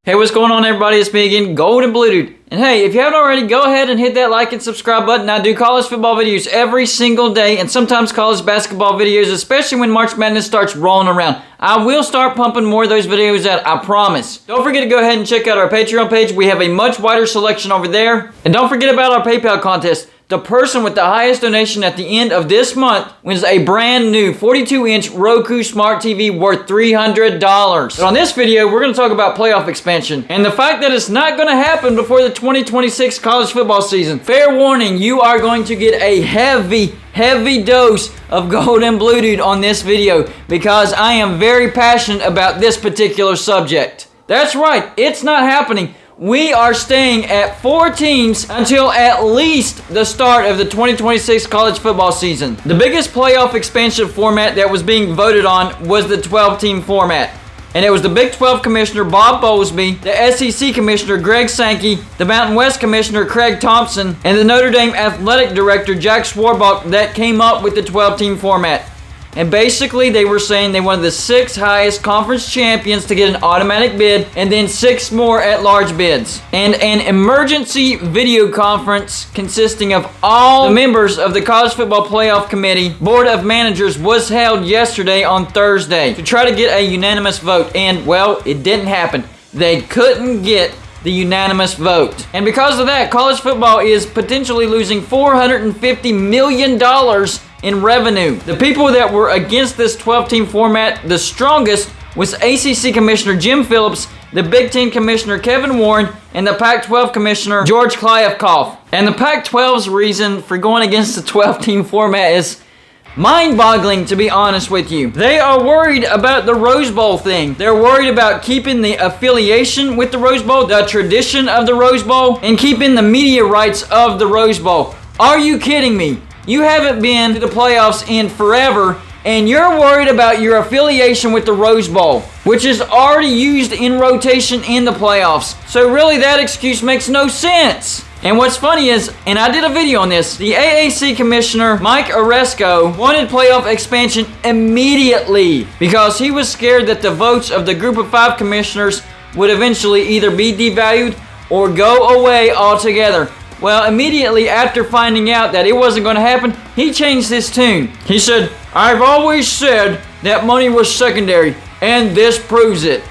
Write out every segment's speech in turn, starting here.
Hey, what's going on, everybody? It's me again, Golden Blue Dude. And hey, if you haven't already, go ahead and hit that like and subscribe button. I do college football videos every single day and sometimes college basketball videos, especially when March Madness starts rolling around. I will start pumping more of those videos out, I promise. Don't forget to go ahead and check out our Patreon page. We have a much wider selection over there. And don't forget about our PayPal contest. The person with the highest donation at the end of this month wins a brand new 42-inch Roku Smart TV worth $300. But on this video, we're going to talk about playoff expansion and the fact that it's not going to happen before the 2026 college football season. Fair warning, you are going to get a heavy dose of Golden Blue Dude on this video because I am very passionate about this particular subject. That's right, it's not happening. We are staying at 4 teams until at least the start of the 2026 college football season. The biggest playoff expansion format that was being voted on was the 12-team format. And it was the Big 12 Commissioner Bob Bowlesby, the SEC Commissioner Greg Sankey, the Mountain West Commissioner Craig Thompson, and the Notre Dame Athletic Director Jack Swarbrick that came up with the 12-team format. And basically, they were saying they wanted the 6 highest conference champions to get an automatic bid and then 6 more at-large bids. And an emergency video conference consisting of all the members of the College Football Playoff Committee Board of Managers was held yesterday on Thursday to try to get a unanimous vote. And, well, it didn't happen. They couldn't get the unanimous vote. And because of that, college football is potentially losing $450 million in revenue. The people that were against this 12-team format, the strongest was ACC Commissioner Jim Phillips, the Big Ten Commissioner Kevin Warren, and the Pac-12 Commissioner George Kliavkoff. And the Pac-12's reason for going against the 12-team format is mind-boggling, to be honest with you. They are worried about the Rose Bowl thing. They're worried about keeping the affiliation with the Rose Bowl, the tradition of the Rose Bowl, and keeping the media rights of the Rose Bowl. Are you kidding me? You haven't been to the playoffs in forever, and you're worried about your affiliation with the Rose Bowl, which is already used in rotation in the playoffs. So really, that excuse makes no sense. And what's funny is, and I did a video on this, the AAC Commissioner Mike Oresco wanted playoff expansion immediately because he was scared that the votes of the group of 5 commissioners would eventually either be devalued or go away altogether. Well, immediately after finding out that it wasn't going to happen, he changed his tune. He said, "I've always said that money was secondary, and this proves it."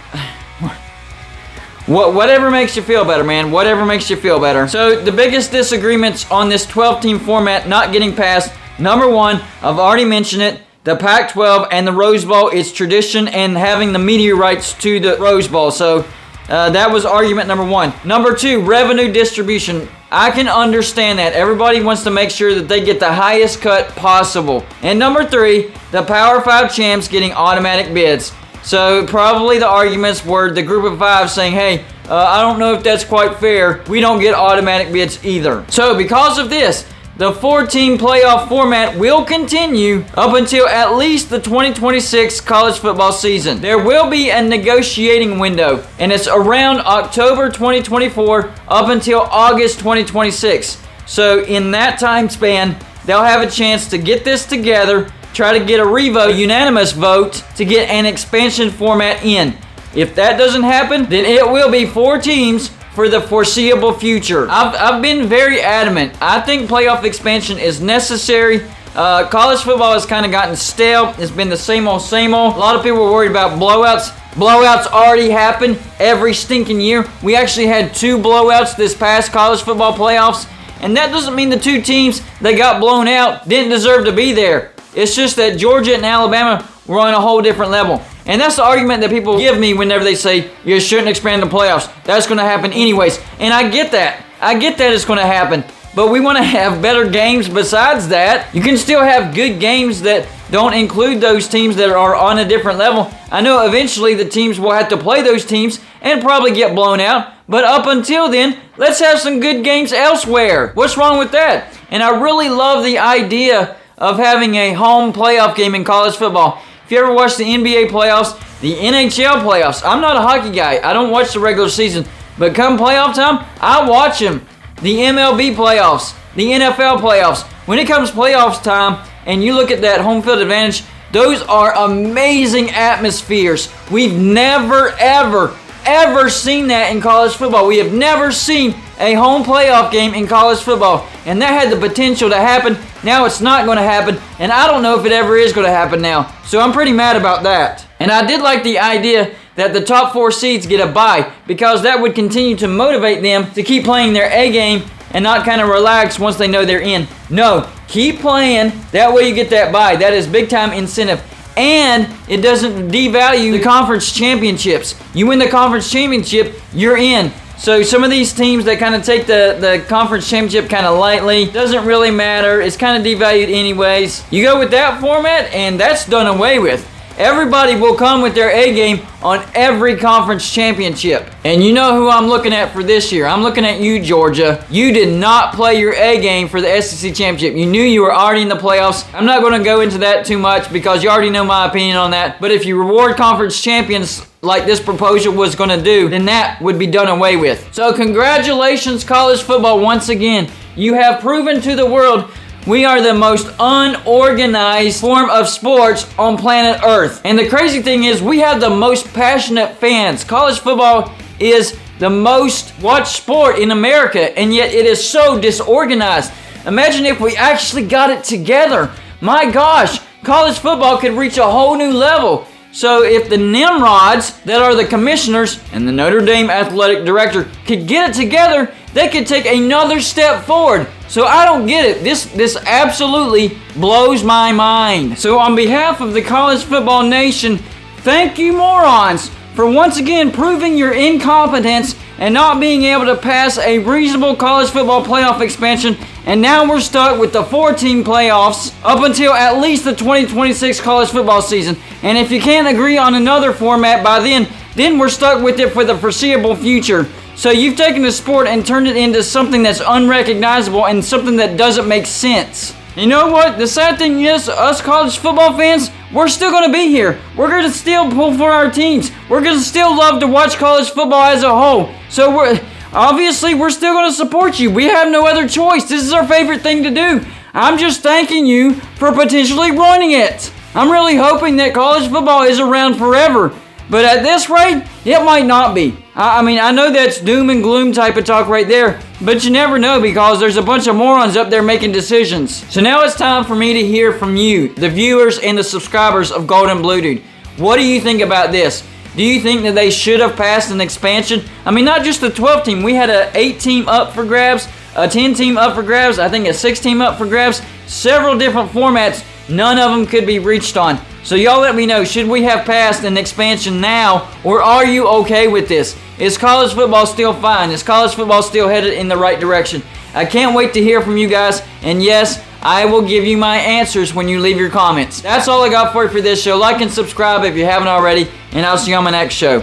Whatever makes you feel better, man. Whatever makes you feel better. So, the biggest disagreements on this 12-team format not getting passed, number 1, I've already mentioned it, the Pac-12 and the Rose Bowl, its tradition, and having the media rights to the Rose Bowl. So, that was argument number 1. Number 2, revenue distribution. I can understand that. Everybody wants to make sure that they get the highest cut possible. And number 3, the Power 5 champs getting automatic bids. So probably the arguments were the group of 5 saying, hey, I don't know if that's quite fair. We don't get automatic bids either. So because of this, the 4-team playoff format will continue up until at least the 2026 college football season. There will be a negotiating window, and it's around October 2024 up until August 2026. So in that time span, they'll have a chance to get this together, try to get a unanimous vote to get an expansion format in. If that doesn't happen, then it will be 4 teams for the foreseeable future. I've been very adamant. I think playoff expansion is necessary. College football has kind of gotten stale. It's been the same old, same old. A lot of people are worried about blowouts. Blowouts already happen every stinking year. We actually had 2 blowouts this past college football playoffs. And that doesn't mean the 2 teams that got blown out didn't deserve to be there. It's just that Georgia and Alabama were on a whole different level. And that's the argument that people give me whenever they say you shouldn't expand the playoffs. That's going to happen anyways. And I get that. I get that it's going to happen. But we want to have better games besides that. You can still have good games that don't include those teams that are on a different level. I know eventually the teams will have to play those teams and probably get blown out. But up until then, let's have some good games elsewhere. What's wrong with that? And I really love the idea of having a home playoff game in college football. If you ever watch the NBA playoffs, the NHL playoffs, I'm not a hockey guy. I don't watch the regular season. But come playoff time, I watch them. The MLB playoffs, the NFL playoffs. When it comes playoffs time and you look at that home field advantage, those are amazing atmospheres. We've never, ever ever seen that in college football. We have never seen a home playoff game in college football. And that had the potential to happen. Now it's not going to happen. And I don't know if it ever is going to happen now. So I'm pretty mad about that. And I did like the idea that the top 4 seeds get a bye, because that would continue to motivate them to keep playing their A game and not kind of relax once they know they're in. No, keep playing. That way you get that bye. That is big time incentive. And it doesn't devalue the conference championships. You win the conference championship, you're in. So some of these teams that kind of take the conference championship kind of lightly, doesn't really matter. It's kind of devalued anyways. You go with that format, and that's done away with. Everybody will come with their A game on every conference championship. And you know who I'm looking at for this year. I'm looking at you, Georgia. You did not play your A game for the SEC championship. You knew you were already in the playoffs. I'm not going to go into that too much because you already know my opinion on that. But if you reward conference champions like this proposal was going to do, then that would be done away with. So congratulations, college football, once again. You have proven to the world we are the most unorganized form of sports on planet Earth. And the crazy thing is, we have the most passionate fans. College football is the most watched sport in America, and yet it is so disorganized. Imagine if we actually got it together. My gosh, college football could reach a whole new level. So if the Nimrods that are the commissioners and the Notre Dame athletic director could get it together, they could take another step forward. So I don't get it. This absolutely blows my mind. So on behalf of the college football nation, thank you, morons, for once again proving your incompetence and not being able to pass a reasonable college football playoff expansion. And now we're stuck with the 4-team playoffs up until at least the 2026 college football season. And if you can't agree on another format by then we're stuck with it for the foreseeable future. So you've taken the sport and turned it into something that's unrecognizable and something that doesn't make sense. You know what? The sad thing is, us college football fans, we're still going to be here. We're going to still pull for our teams. We're going to still love to watch college football as a whole. So we're still going to support you. We have no other choice. This is our favorite thing to do. I'm just thanking you for potentially ruining it. I'm really hoping that college football is around forever. But at this rate, it might not be. I mean, I know that's doom and gloom type of talk right there, but you never know because there's a bunch of morons up there making decisions. So now it's time for me to hear from you, the viewers and the subscribers of Golden Blue Dude. What do you think about this? Do you think that they should have passed an expansion? I mean, not just the 12 team. We had a 8 team up for grabs, a 10 team up for grabs, I think a 6 team up for grabs, several different formats. None of them could be reached on. So y'all let me know, should we have passed an expansion now, or are you okay with this? Is college football still fine? Is college football still headed in the right direction? I can't wait to hear from you guys, and yes, I will give you my answers when you leave your comments. That's all I got for you for this show. Like and subscribe if you haven't already, and I'll see you on my next show.